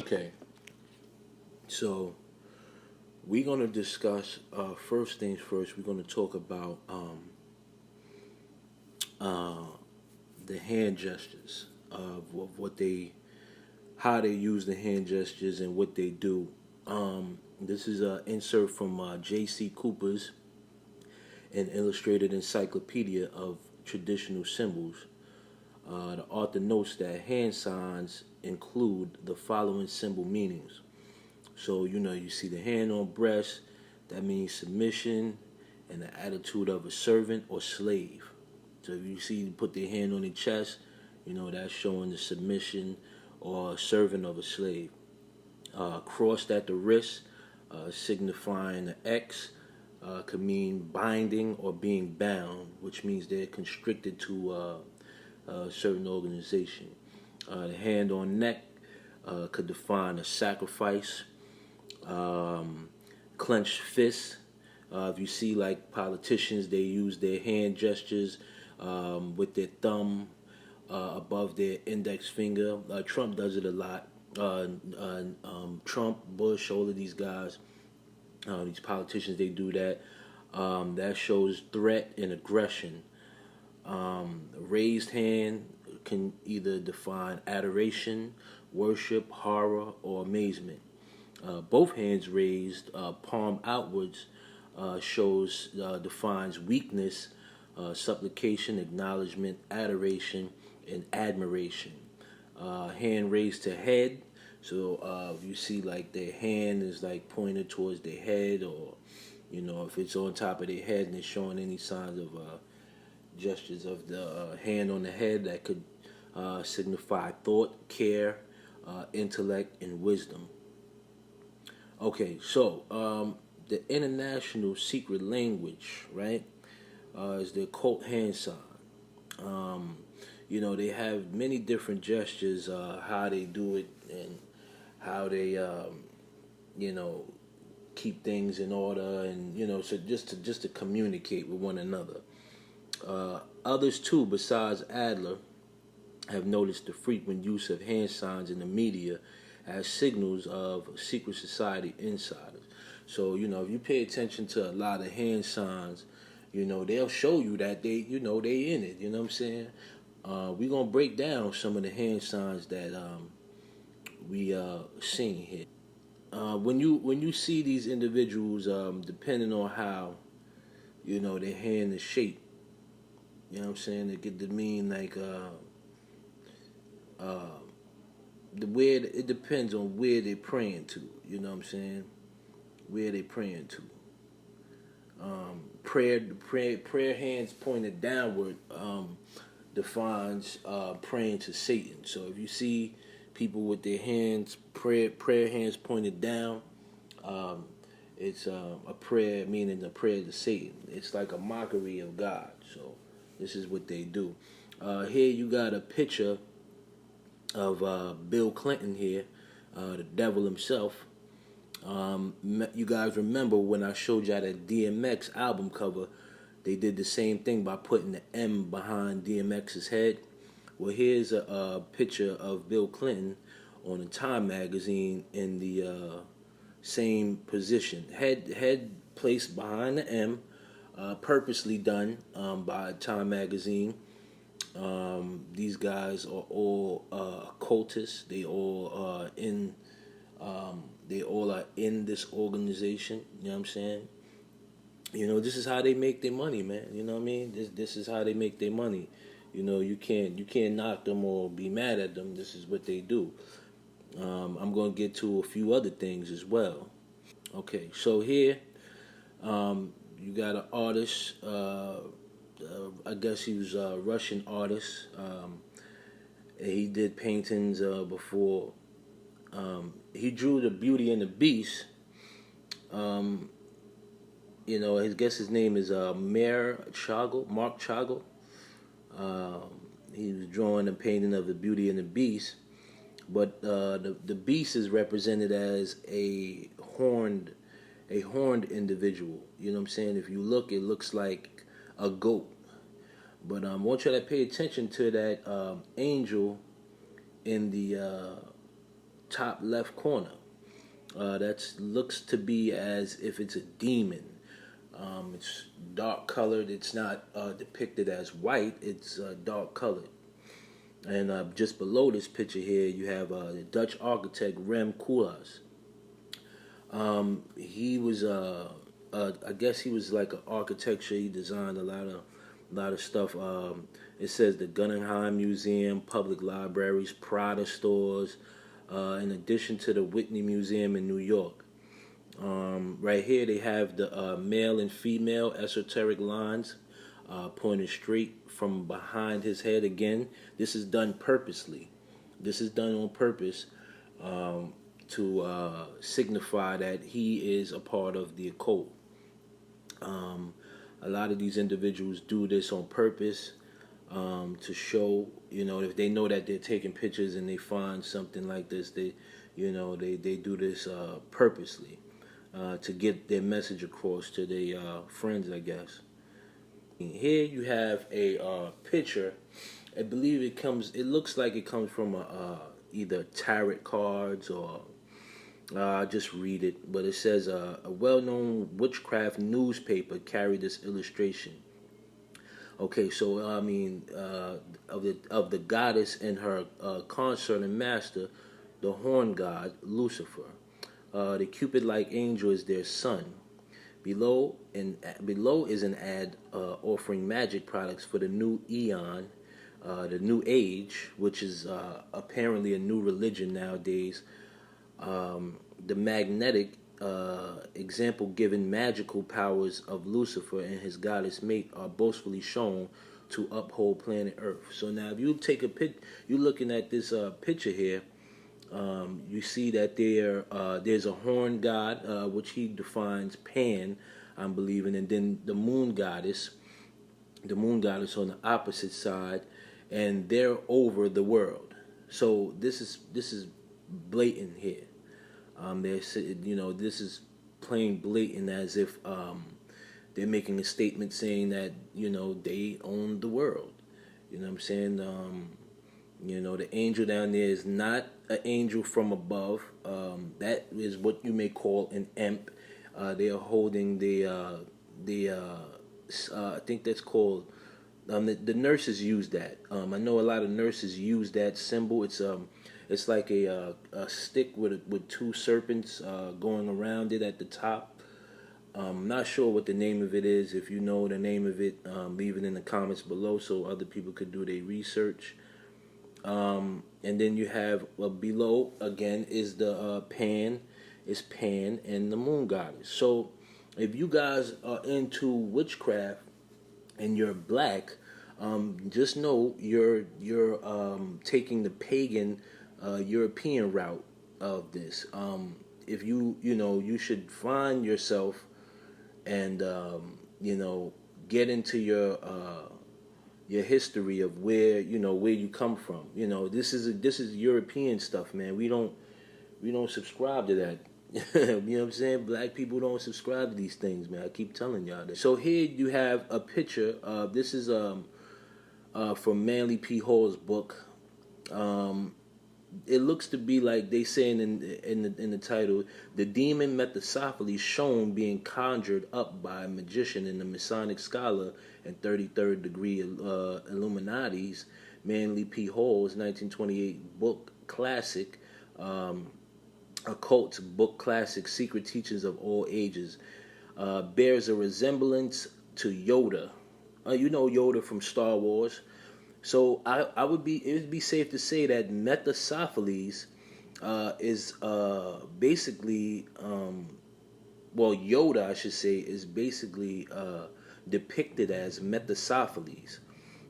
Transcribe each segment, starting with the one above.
Okay, so we're gonna discuss first things first. We're gonna talk about uh, the hand gestures of what they, how they use the hand gestures and what they do. This is an insert from J.C. Cooper's An Illustrated Encyclopedia of Traditional Symbols. The author notes that hand signs include the following symbol meanings. So, you see the hand on breast, that means submission and the attitude of a servant or slave. So if you see you put their hand on their chest, that's showing the submission or servant of a slave. Crossed at the wrist, signifying the X, could mean binding or being bound, which means they're constricted to a certain organization. The hand on neck could define a sacrifice. Clenched fist. If you see like politicians, they use their hand gestures with their thumb above their index finger. Trump does it a lot. Trump, Bush, all of these guys, these politicians, they do that. That shows threat and aggression. Raised hand can either define adoration, worship, horror, or amazement. Both hands raised, palm outwards, shows defines weakness, supplication, acknowledgement, adoration, and admiration. Hand raised to head, so if you see like their hand is like pointed towards their head, or if it's on top of their head and it's showing any signs of gestures of the hand on the head, that could signify thought, care, intellect, and wisdom. Okay, so the international secret language, right, is the occult hand sign. Um, they have many different gestures, how they do it, and how they, you know, keep things in order, and so just to communicate with one another. Others too, besides Adler, have noticed the frequent use of hand signs in the media as signals of secret society insiders. So, if you pay attention to a lot of hand signs, they'll show you that they in it. You know what I'm saying? We're gonna break down some of the hand signs that we seeing here. When you see these individuals, depending on how their hand is shaped, you know what I'm saying, it could mean like uh, the where it depends on where they're praying to. You know what I'm saying? Where they praying to. Prayer hands pointed downward defines praying to Satan. So if you see people with their hands prayer hands pointed down, um, it's a prayer, meaning a prayer to Satan. It's like a mockery of God. So this is what they do. Here you got a picture of Bill Clinton here, the devil himself. You guys remember when I showed y'all that DMX album cover? They did the same thing by putting the M behind DMX's head. Well, here's a picture of Bill Clinton on a Time magazine in the same position. Head placed behind the M, purposely done by Time magazine. These guys are all cultists. They all are in this organization. You know what I'm saying? This is how they make their money, man. You know what I mean? This is how they make their money. You can't knock them or be mad at them. This is what they do. I'm gonna get to a few other things as well. Okay, so here you got an artist. I guess he was a Russian artist. He did paintings before. He drew the Beauty and the Beast. Um, I guess his name is Mark Chagall. He was drawing a painting of the Beauty and the Beast, but the beast is represented as a horned individual. You know what I'm saying? If you look, it looks like a goat. But I want you to pay attention to that angel in the top left corner. That looks to be as if it's a demon. It's dark colored. It's not depicted as white. It's dark colored. And just below this picture here, you have the Dutch architect Rem Koolhaas. He was, I guess he was like an architecture. He designed a lot of stuff. It says the Guggenheim Museum, public libraries, Prada stores, in addition to the Whitney Museum in New York. Right here, they have the male and female esoteric lines pointing straight from behind his head. Again, this is done purposely. This is done on purpose to signify that he is a part of the occult. A lot of these individuals do this on purpose to show, if they know that they're taking pictures and they find something like this, they do this purposely to get their message across to their friends, I guess. Here you have a picture. I believe it looks like it comes from either tarot cards or I'll just read it. But it says a well-known witchcraft newspaper carried this illustration. Okay, so I mean, of the goddess and her consort and master, the horn god Lucifer. The Cupid-like angel is their son. Below is an ad offering magic products for the new eon, the new age, which is apparently a new religion nowadays. The magnetic example given magical powers of Lucifer and his goddess mate are boastfully shown to uphold planet Earth. So now, if you take a you're looking at this picture here. You see that there's a horn god, which he defines Pan, I'm believing, and then the moon goddess on the opposite side, and they're over the world. So this is blatant here. This is plain blatant, as if they're making a statement saying that they own the world. You know what I'm saying? The angel down there is not an angel from above. That is what you may call an imp. They are holding the I think that's called. The nurses use that. I know a lot of nurses use that symbol. It's like a stick with two serpents going around it at the top. I'm not sure what the name of it is. If you know the name of it, leave it in the comments below so other people could do their research. And then you have below again is the Pan and the moon goddess. So if you guys are into witchcraft and you're black, just know you're taking the pagan European route of this. If you should find yourself and get into your history of where you come from. This is European stuff, man. We don't subscribe to that. You know what I'm saying? Black people don't subscribe to these things, man. I keep telling y'all that. So here you have a picture. This is from Manly P. Hall's book. It looks to be like they saying in the title, the demon Mephistopheles shown being conjured up by a magician in the Masonic scholar and 33rd degree Illuminati's Manly P. Hall's 1928 book classic, occult book classic, Secret Teachings of All Ages, bears a resemblance to Yoda. Yoda from Star Wars. So it would be safe to say that Mephistopheles is basically Yoda, I should say, is basically depicted as Mephistopheles.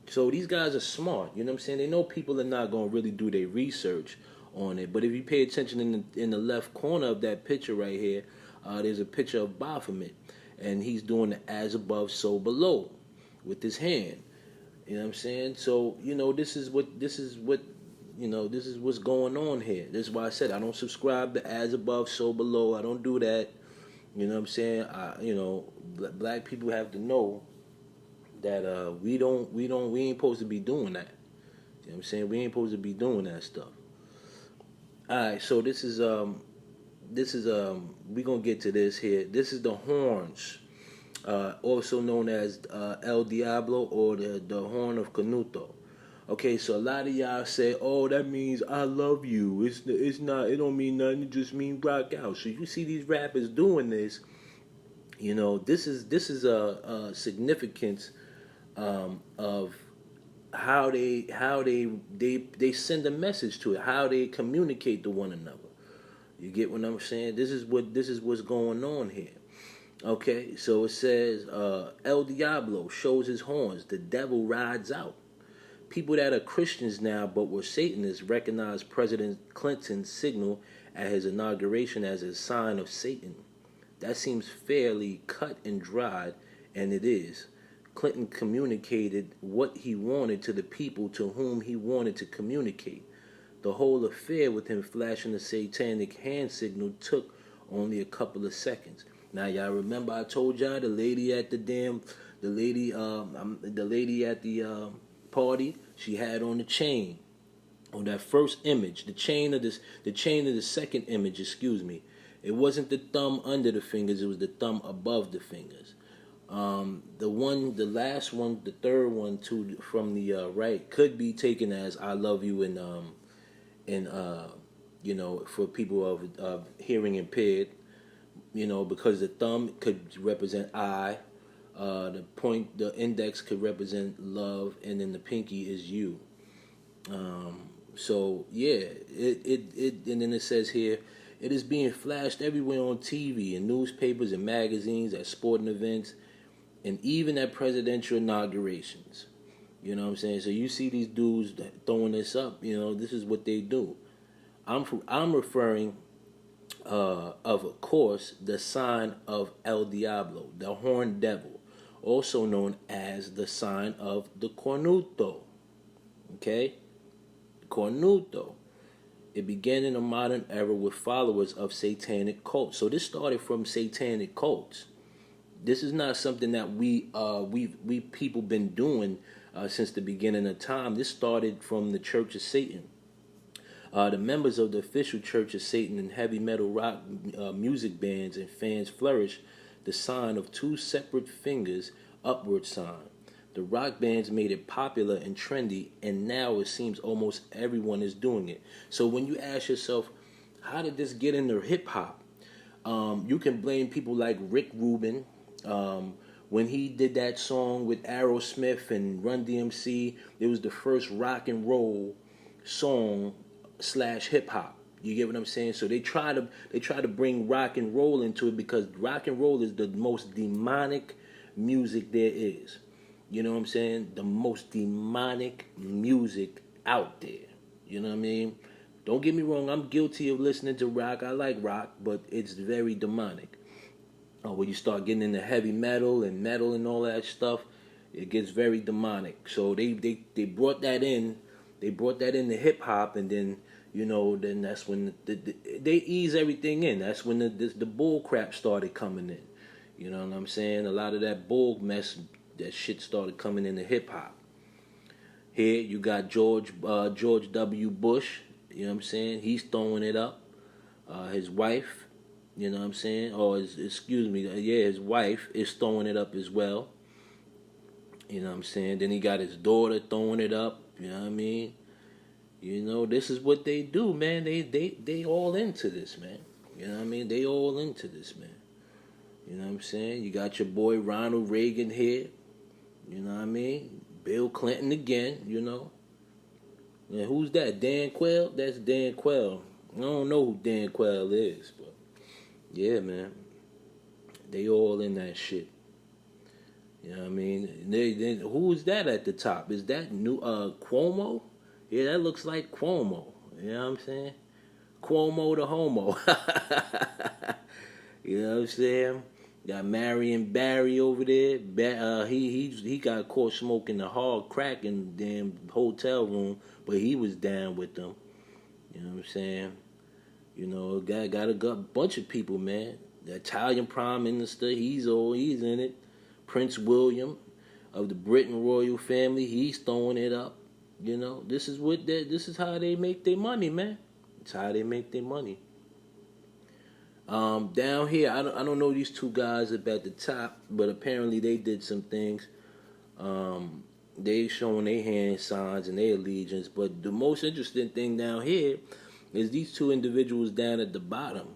So these guys are smart, you know what I'm saying? They know people are not going to really do their research on it. But if you pay attention in the left corner of that picture right here, there's a picture of Baphomet, and he's doing the as above, so below with his hand. You know what I'm saying? So, this is what's going on here. This is why I said I don't subscribe to as above, so below. I don't do that. You know what I'm saying? Black people have to know that we ain't supposed to be doing that. You know what I'm saying? We ain't supposed to be doing that stuff. All right, so this is we gonna get to this here. This is the horns, also known as El Diablo or the horn of Canuto. Okay, so a lot of y'all say, "Oh, that means I love you." It's not. It don't mean nothing. It just means rock out. So you see these rappers doing this. This is a significance of how they send a message to it, how they communicate to one another. You get what I'm saying? This is what's going on here. Okay, so it says El Diablo shows his horns. The devil rides out. People that are Christians now but were Satanists recognize President Clinton's signal at his inauguration as a sign of Satan. That seems fairly cut and dried, and it is. Clinton communicated what he wanted to the people to whom he wanted to communicate. The whole affair with him flashing the satanic hand signal took only a couple of seconds. Now y'all remember I told y'all the lady at the lady at the party, she had on the chain on that first image, the chain of the second image, excuse me. It wasn't the thumb under the fingers, it was the thumb above the fingers. The last one, the third one from the right could be taken as "I love you" for people of hearing impaired, because the thumb could represent I, the index could represent love, and then the pinky is you. So yeah, and then it says here, it is being flashed everywhere on TV, in newspapers and magazines, at sporting events, and even at presidential inaugurations. You know what I'm saying? So you see these dudes throwing this up. This is what they do. I'm referring, of course, the sign of El Diablo, the horned devil, also known as the sign of the cornuto. Okay, cornuto. It began in the modern era with followers of satanic cults. So this started from satanic cults. This is not something that we people been doing since the beginning of time. This started from the Church of Satan. The members of the official Church of Satan and heavy metal rock music bands and fans flourished the sign of two separate fingers upward sign. The rock bands made it popular and trendy, and now it seems almost everyone is doing it. So when you ask yourself, how did this get into hip hop? You can blame people like Rick Rubin. When he did that song with Aerosmith and Run DMC, it was the first rock and roll song / hip hop. You get what I'm saying? So they try to bring rock and roll into it, because rock and roll is the most demonic music there is. You know what I'm saying? The most demonic music out there. You know what I mean? Don't get me wrong, I'm guilty of listening to rock. I like rock, but it's very demonic. When you start getting into heavy metal and all that stuff, it gets very demonic. So they brought that in. They brought that into hip hop, and then then that's when they ease everything in. That's when the bull crap started coming in. You know what I'm saying? A lot of that bull mess, that shit started coming into hip hop. Here you got George W. Bush. You know what I'm saying? He's throwing it up. His wife, you know what I'm saying? His wife is throwing it up as well. You know what I'm saying? Then he got his daughter throwing it up. You know what I mean? This is what they do, man. They all into this, man. You know what I mean? They all into this, man. You know what I'm saying? You got your boy Ronald Reagan here. You know what I mean? Bill Clinton again, And who's that? Dan Quayle? That's Dan Quayle. I don't know who Dan Quayle is, but yeah, man. They all in that shit. You know what I mean? Who's that at the top? Is that new Cuomo? Yeah, that looks like Cuomo. You know what I'm saying? Cuomo the homo. You know what I'm saying? Got Marion Barry over there. He got caught smoking the hard crack in the damn hotel room, but he was down with them. You know what I'm saying? Got a bunch of people, man. The Italian Prime Minister, he's in it. Prince William of the Britain royal family, he's throwing it up. This is how they make their money, man. It's how they make their money. Down here, I don't know these two guys up at the top, but apparently they did some things. They showing their hand signs and their allegiance. But the most interesting thing down here is these two individuals down at the bottom.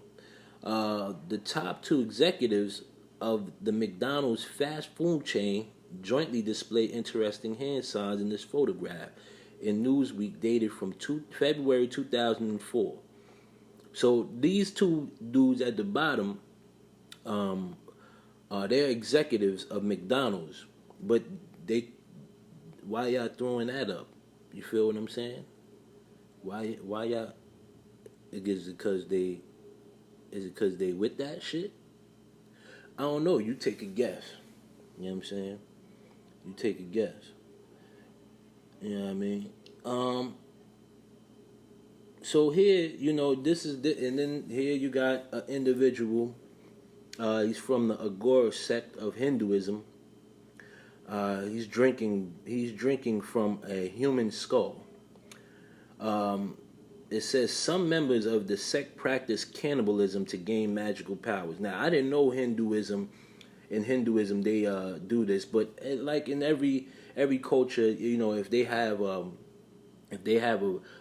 The top two executives of the McDonald's fast food chain jointly display interesting hand signs in this photograph in Newsweek dated from February 2004. So these two dudes at the bottom, they're executives of McDonald's, but why y'all throwing that up? You feel what I'm saying? Why y'all? Is it because they with that shit? I don't know. You take a guess. You know what I'm saying? You take a guess. You know what I mean? So here, this is and then here you got an individual. He's from the Agora sect of Hinduism. He's drinking from a human skull. It says some members of the sect practice cannibalism to gain magical powers. Now, I didn't know Hinduism. In Hinduism, they do this, but like in every culture, if they have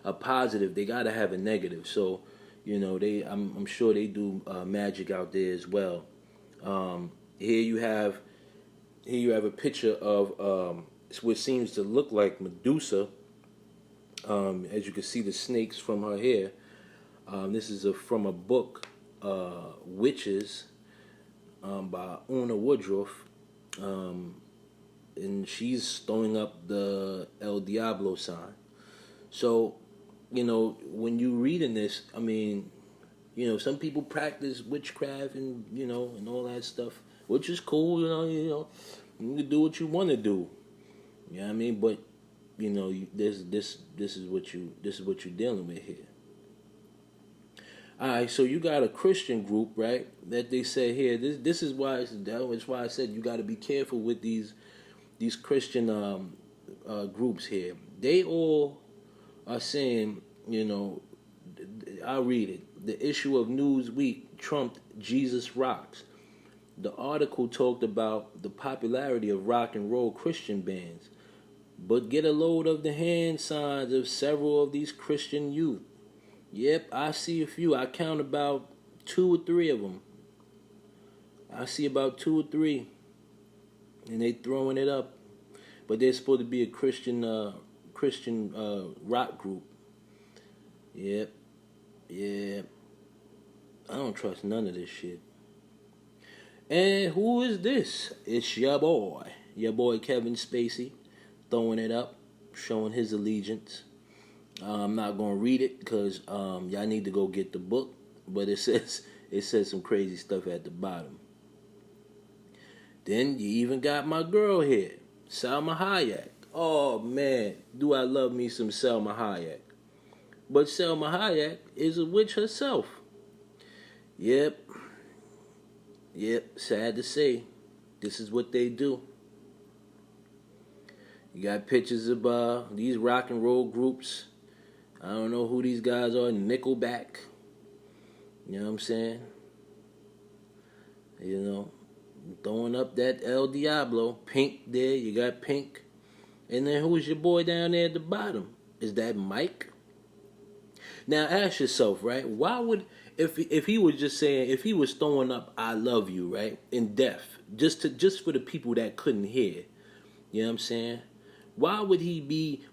a positive, they gotta have a negative. So, I'm sure they do magic out there as well. Here you have a picture of what seems to look like Medusa. As you can see, the snakes from her hair. This is from a book, Witches, by Una Woodruff, and she's throwing up the El Diablo sign. So, when you reading this, I mean, some people practice witchcraft and and all that stuff, which is cool. You can do what you want to do. You know what I mean? But this is what you're dealing with here. All right, so you got a Christian group, right? That they say here. This is why that's why I said you got to be careful with these Christian groups here. They all are saying, I'll read it. The issue of Newsweek trumped Jesus Rocks. The article talked about the popularity of rock and roll Christian bands, but get a load of the hand signs of several of these Christian youth. Yep, I see a few. I count about 2 or 3 of them. I see about 2 or 3, and they throwing it up. But they're supposed to be a Christian rock group. Yep. I don't trust none of this shit. And who is this? It's your boy Kevin Spacey, throwing it up, showing his allegiance. I'm not gonna read it because y'all need to go get the book. But it says some crazy stuff at the bottom. Then you even got my girl here, Salma Hayek. Oh man, do I love me some Salma Hayek. But Salma Hayek is a witch herself. Yep, sad to say, this is what they do. You got pictures of these rock and roll groups. I don't know who these guys are. Nickelback. You know what I'm saying? Throwing up that El Diablo. Pink there. You got Pink. And then who's your boy down there at the bottom? Is that Mike? Now ask yourself, right? Why would, if he was just saying, if he was throwing up I love you, right? In deaf. Just for the people that couldn't hear. You know what I'm saying? Why would he be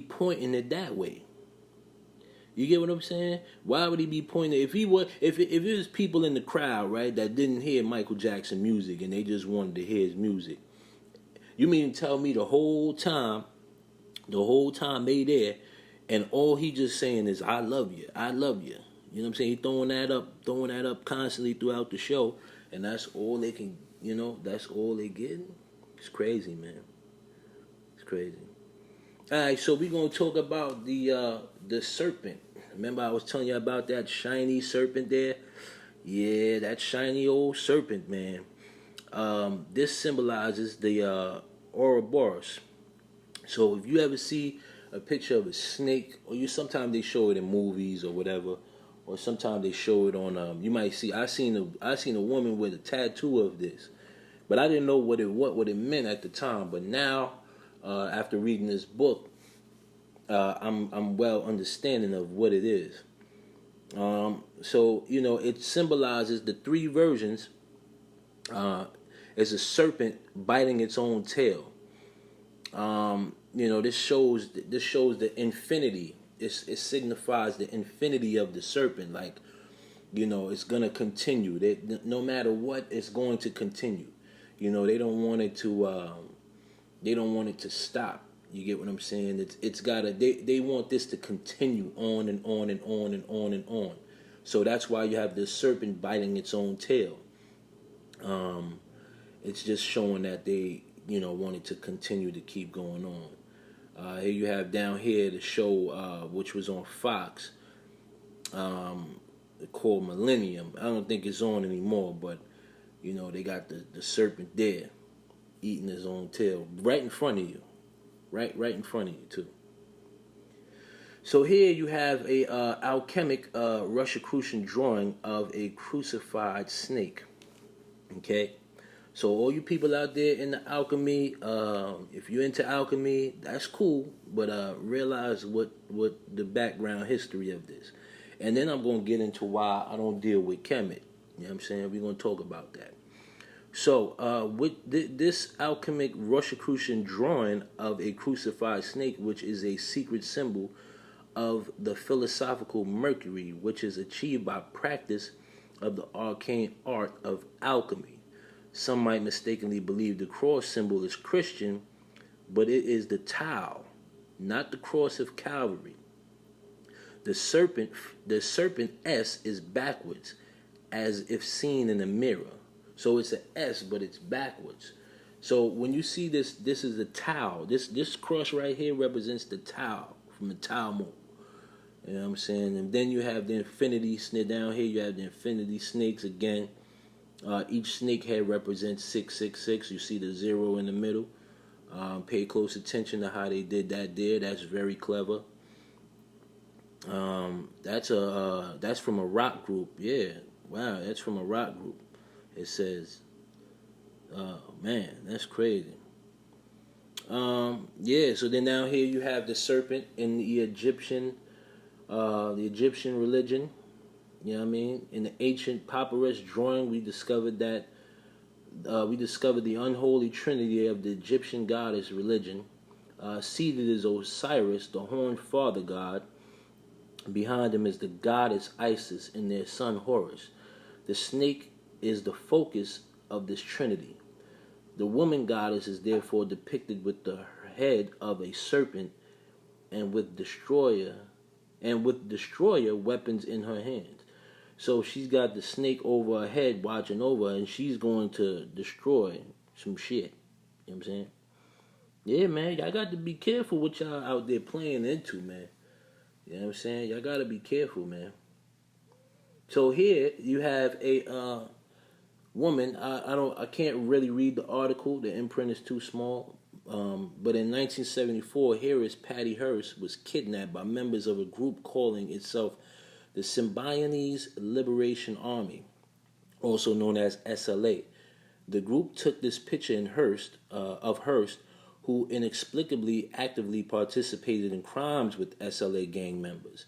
pointing it that way? You get what I'm saying? Why would he be pointing? If it was people in the crowd, right, that didn't hear Michael Jackson music and they just wanted to hear his music, you mean to tell me the whole time they there, and all he just saying is I love you, I love you. You know what I'm saying? He throwing that up constantly throughout the show, and that's all they can. That's all they getting. It's crazy, man. It's crazy. All right, so we're gonna talk about the serpent. Remember, I was telling you about that shiny serpent there. Yeah, that shiny old serpent, man. This symbolizes the Ouroboros. So if you ever see a picture of a snake, or sometimes they show it in movies or whatever, or sometimes they show it on. You might see. I seen a woman with a tattoo of this, but I didn't know what it meant at the time. But now, after reading this book, I'm well understanding of what it is. So it symbolizes the three versions. As a serpent biting its own tail. This shows the infinity. It signifies the infinity of the serpent. Like, it's gonna continue. No matter what, it's going to continue. They don't want it to. They don't want it to stop. You get what I'm saying? It's gotta. They want this to continue on and on and on and on and on. So that's why you have the serpent biting its own tail. It's just showing that they, wanted to continue to keep going on. Here you have down here the show, which was on Fox, called Millennium. I don't think it's on anymore, but, they got the serpent there, eating his own tail, right in front of you. Right in front of you, too. So here you have a alchemic Rosicrucian drawing of a crucified snake. Okay? So all you people out there in the alchemy, if you're into alchemy, that's cool. But realize what the background history of this. And then I'm going to get into why I don't deal with Kemet. You know what I'm saying? We're going to talk about that. So with this alchemic Rosicrucian drawing of a crucified snake, which is a secret symbol of the philosophical Mercury, which is achieved by practice of the arcane art of alchemy. Some might mistakenly believe the cross symbol is Christian, but it is the Tau, not the cross of Calvary. The serpent S is backwards, as if seen in a mirror. So it's an S, but it's backwards. So when you see this is the Tau. This cross right here represents the Tau from the Talmud. You know what I'm saying? And then you have the infinity snake down here. You have the infinity snakes again. Each snake head represents 666. You see the 0 in the middle. Pay close attention to how they did that there. That's very clever. That's from a rock group. Yeah, wow, that's from a rock group. It says, oh man, that's crazy. Yeah. So then down here you have the serpent in the Egyptian religion. You know what I mean? In the ancient papyrus drawing, we discovered the unholy trinity of the Egyptian goddess religion. Seated is Osiris, the horned father god. Behind him is the goddess Isis and their son Horus. The snake is the focus of this trinity. The woman goddess is therefore depicted with the head of a serpent and with destroyer weapons in her hands. So she's got the snake over her head watching over her, and she's going to destroy some shit. You know what I'm saying? Yeah, man, y'all got to be careful what y'all out there playing into, man. You know what I'm saying? Y'all got to be careful, man. So here you have a woman. I can't really read the article. The imprint is too small. But in 1974, heiress Patty Hearst was kidnapped by members of a group calling itself the Symbionese Liberation Army, also known as SLA. The group took this picture of Hearst, who inexplicably actively participated in crimes with SLA gang members.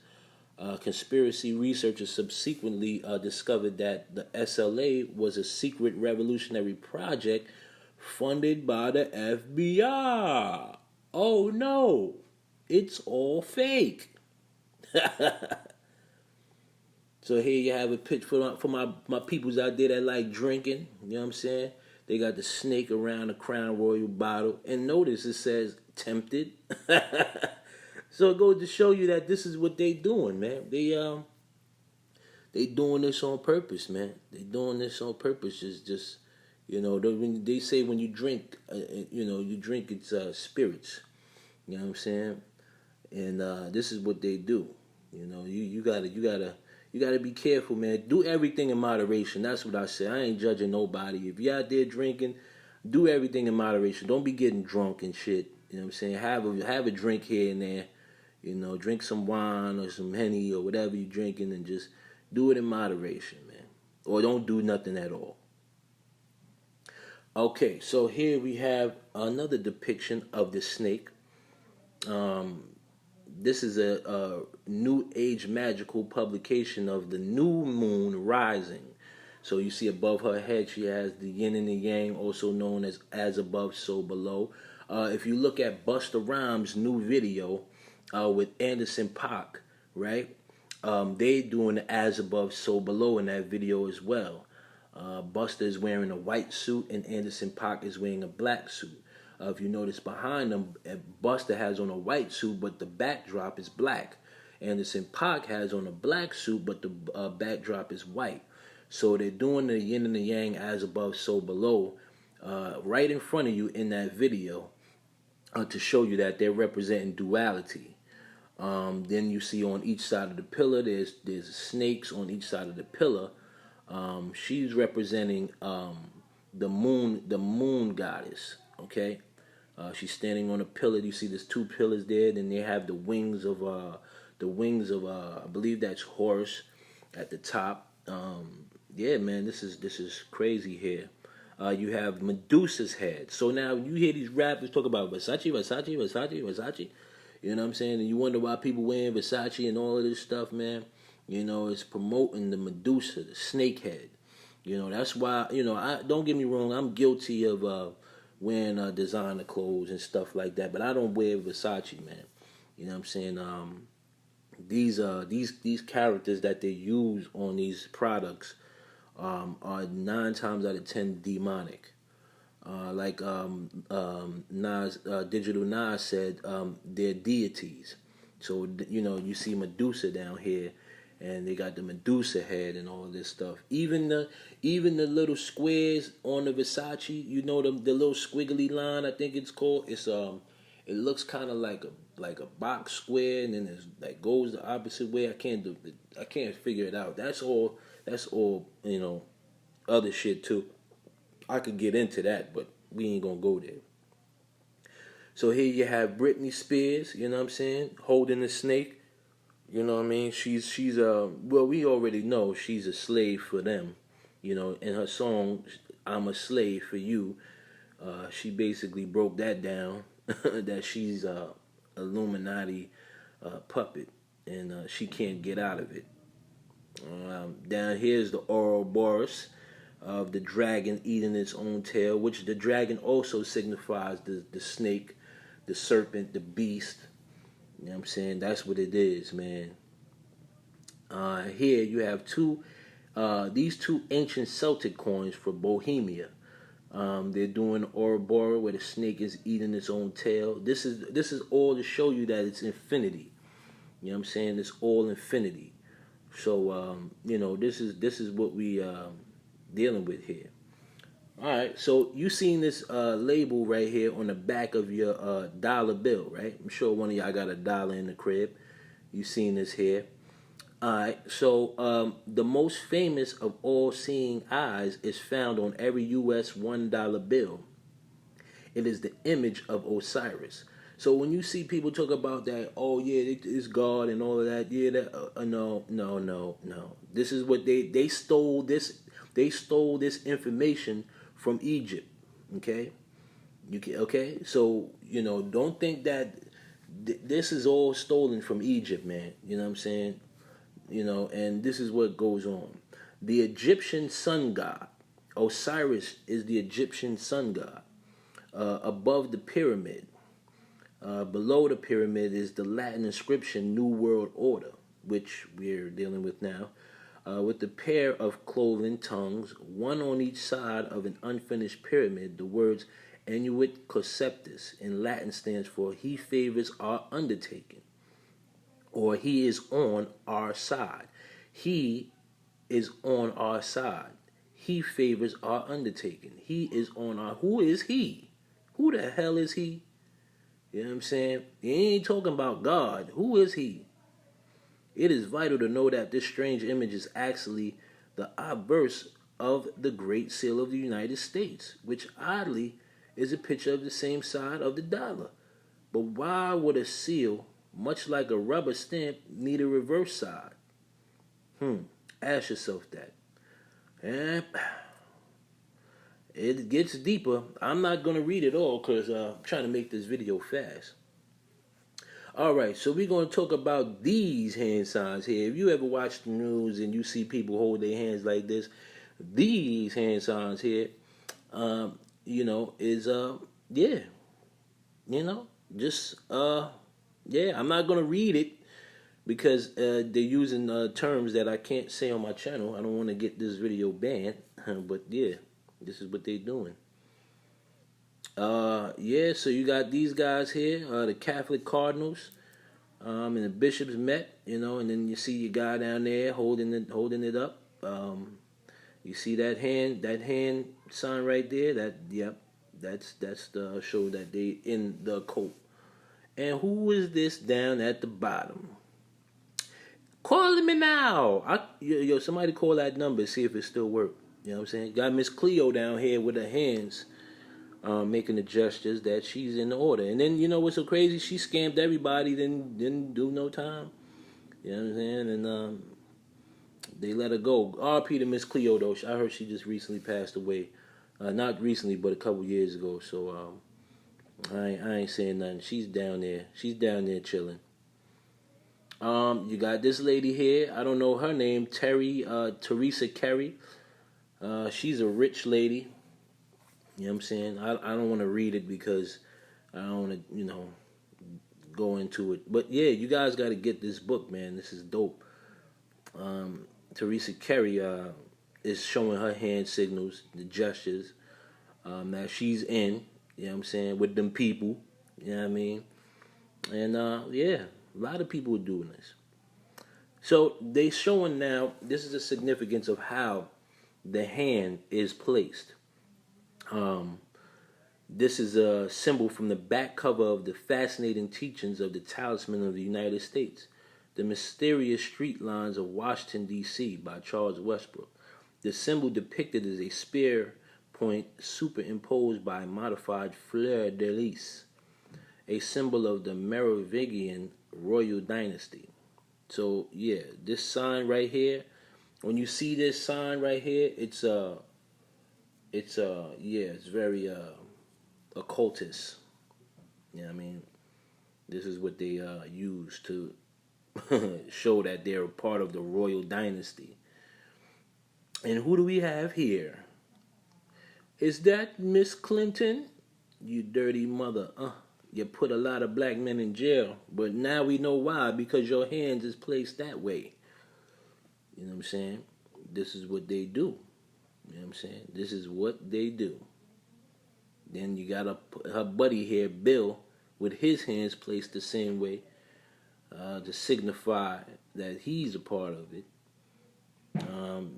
Conspiracy researchers subsequently discovered that the SLA was a secret revolutionary project funded by the FBI. Oh no, it's all fake. So here you have a picture for my peoples out there that like drinking. You know what I'm saying? They got the snake around the Crown Royal bottle. And notice it says tempted. So it goes to show you that this is what they doing, man. They doing this on purpose, man. They doing this on purpose. It's just, they say when you drink, you drink it's spirits. You know what I'm saying? And this is what they do. You gotta be careful, man. Do everything in moderation. That's what I say. I ain't judging nobody. If you out there drinking, do everything in moderation. Don't be getting drunk and shit. You know what I'm saying? Have a drink here and there. You know, drink some wine or some Henny or whatever you're drinking, and just do it in moderation, man. Or don't do nothing at all. Okay, so here we have another depiction of the snake. Um, this is a New Age magical publication of the new moon rising. So you see above her head, she has the yin and the yang, also known as above, so below. If you look at Busta Rhymes' new video with Anderson .Paak, right? They doing the as above, so below in that video as well. Busta is wearing a white suit and Anderson .Paak is wearing a black suit. If you notice behind them, Busta has on a white suit, but the backdrop is black. Anderson .Paak has on a black suit, but the backdrop is white. So they're doing the yin and the yang, as above, so below, right in front of you in that video, to show you that they're representing duality. Then you see on each side of the pillar, there's snakes on each side of the pillar. She's representing the moon goddess. Okay, she's standing on a pillar. You see, there's two pillars there. Then they have the wings of I believe that's horse at the top. Yeah, man, this is crazy here. You have Medusa's head. So now you hear these rappers talk about Versace, Versace, Versace, Versace. You know what I'm saying? And you wonder why people wearing Versace and all of this stuff, man. You know, it's promoting the Medusa, the snake head. You know, that's why, I don't get me wrong, I'm guilty of wearing designer clothes and stuff like that, but I don't wear Versace, man. You know what I'm saying? These characters that they use on these products are 9 times out of 10 demonic. Nas, Digital Nas said, they're deities. So you see Medusa down here, and they got the Medusa head and all this stuff. Even the little squares on the Versace, the little squiggly line, I think it's called. It's it looks kind of like a box square, and then it's like goes the opposite way. I can't figure it out. That's all. Other shit too. I could get into that, but we ain't gonna go there. So here you have Britney Spears, you know what I'm saying, holding a snake. You know what I mean? She's well, we already know she's a slave for them. In her song "I'm a Slave for You," she basically broke that down that she's a Illuminati puppet, and she can't get out of it. Down here is the Ouroboros of the dragon eating its own tail, which the dragon also signifies the snake, the serpent, the beast. You know what I'm saying? That's what it is, man. Here you have these two ancient Celtic coins for Bohemia. They're doing Ouroboros where the snake is eating its own tail. This is all to show you that it's infinity. You know what I'm saying? It's all infinity. So this is what we dealing with here. All right, so you seen this label right here on the back of your dollar bill, right? I'm sure one of y'all got a dollar in the crib. You seen this here. All right, so the most famous of all seeing eyes is found on every U.S. $1 bill. It is the image of Osiris. So when you see people talk about that, oh yeah, it's God and all of that, yeah, no. This is what they stole this. They stole this information from Egypt. Okay, okay. So don't think that this is all stolen from Egypt, man. You know what I'm saying? And this is what goes on. The Egyptian sun god, Osiris, is the Egyptian sun god. Above the pyramid, below the pyramid is the Latin inscription New World Order, which we're dealing with now, with the pair of cloven tongues, one on each side of an unfinished pyramid. The words Annuit Conceptus in Latin stands for He favors our undertaking, or He is on our side. He is on our side. He favors our undertaking. He is on our... Who is He? Who the hell is He? You know what I'm saying? He ain't talking about God. Who is He? It is vital to know that this strange image is actually the obverse of the Great Seal of the United States, which oddly is a picture of the same side of the dollar. But why would a seal much like a rubber stamp need a reverse side. Ask yourself that. And it gets deeper. I'm not going to read it all because I'm trying to make this video fast. All right, so we're going to talk about these hand signs here. If you ever watch the news and you see people hold their hands like this, these hand signs here, is yeah, just yeah. I'm not going to read it because they're using terms that I can't say on my channel. I don't want to get this video banned, but yeah, this is what they're doing. Yeah, so you got these guys here, the Catholic cardinals, and the bishops met, and then you see your guy down there holding it up. You see that hand sign right there. That's the show that they in the cult. And who is this down at the bottom? Call me now. Somebody call that number, see if it still works. You know what I'm saying? Got Miss Cleo down here with her hands, making the gestures that she's in order. And then, what's so crazy? She scammed everybody, didn't do no time. You know what I'm saying? And they let her go. R.P. to Miss Cleo, though. I heard she just recently passed away. Not recently, but a couple years ago. So I ain't saying nothing. She's down there. She's down there chilling. You got this lady here. I don't know her name. Teresa Carey. She's a rich lady. You know what I'm saying? I don't want to read it because I don't want to, go into it. But yeah, you guys got to get this book, man. This is dope. Teresa Carey is showing her hand signals, the gestures that she's in. You know what I'm saying? With them people. You know what I mean? And yeah, a lot of people are doing this. So they showing now, this is the significance of how the hand is placed. This is a symbol from the back cover of the Fascinating Teachings of the Talisman of the United States, The Mysterious Street Lines of Washington, D.C. by Charles Westbrook. The symbol depicted is a spear point superimposed by modified fleur-de-lis, a symbol of the Merovingian royal dynasty. So yeah, this sign right here, when you see this sign right here, it's very occultist. You know what I mean? This is what they use to show that they're a part of the royal dynasty. And who do we have here? Is that Miss Clinton? You dirty mother. You put a lot of black men in jail, but now we know why, because your hands is placed that way. You know what I'm saying? This is what they do. You know what I'm saying? This is what they do. Then you got her buddy here, Bill, with his hands placed the same way to signify that he's a part of it.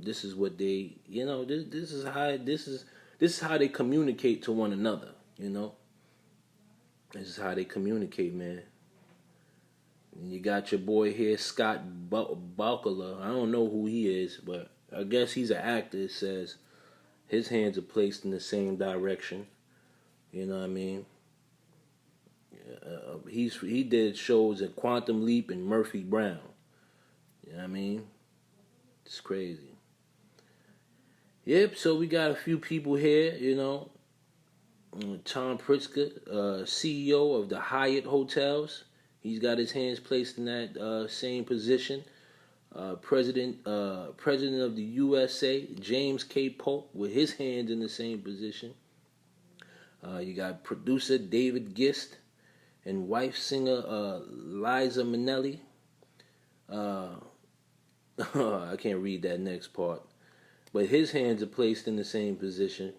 This is what they, this is how they communicate to one another. This is how they communicate, man. And you got your boy here, Scott Bakula. I don't know who he is, but I guess he's an actor. It says his hands are placed in the same direction. You know what I mean? He did shows at Quantum Leap and Murphy Brown. You know what I mean? It's crazy. Yep, so we got a few people here, Tom Pritzker, CEO of the Hyatt Hotels. He's got his hands placed in that same position. President of the USA, James K. Polk, with his hands in the same position. You got producer David Gist and wife singer Liza Minnelli. I can't read that next part. But his hands are placed in the same position.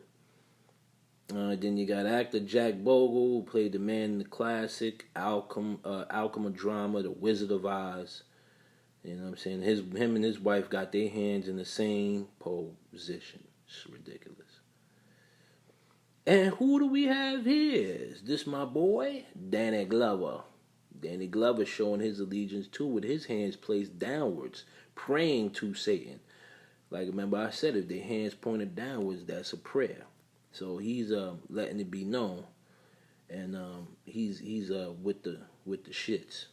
Then you got actor Jack Bogle, who played the man in the classic Alchemy drama, The Wizard of Oz. You know what I'm saying? Him and his wife got their hands in the same position. It's ridiculous. And who do we have here? Is this my boy? Danny Glover. Danny Glover showing his allegiance too, with his hands placed downwards, praying to Satan. Like, remember I said, if their hands pointed downwards, that's a prayer. So he's letting it be known, and he's with the shits.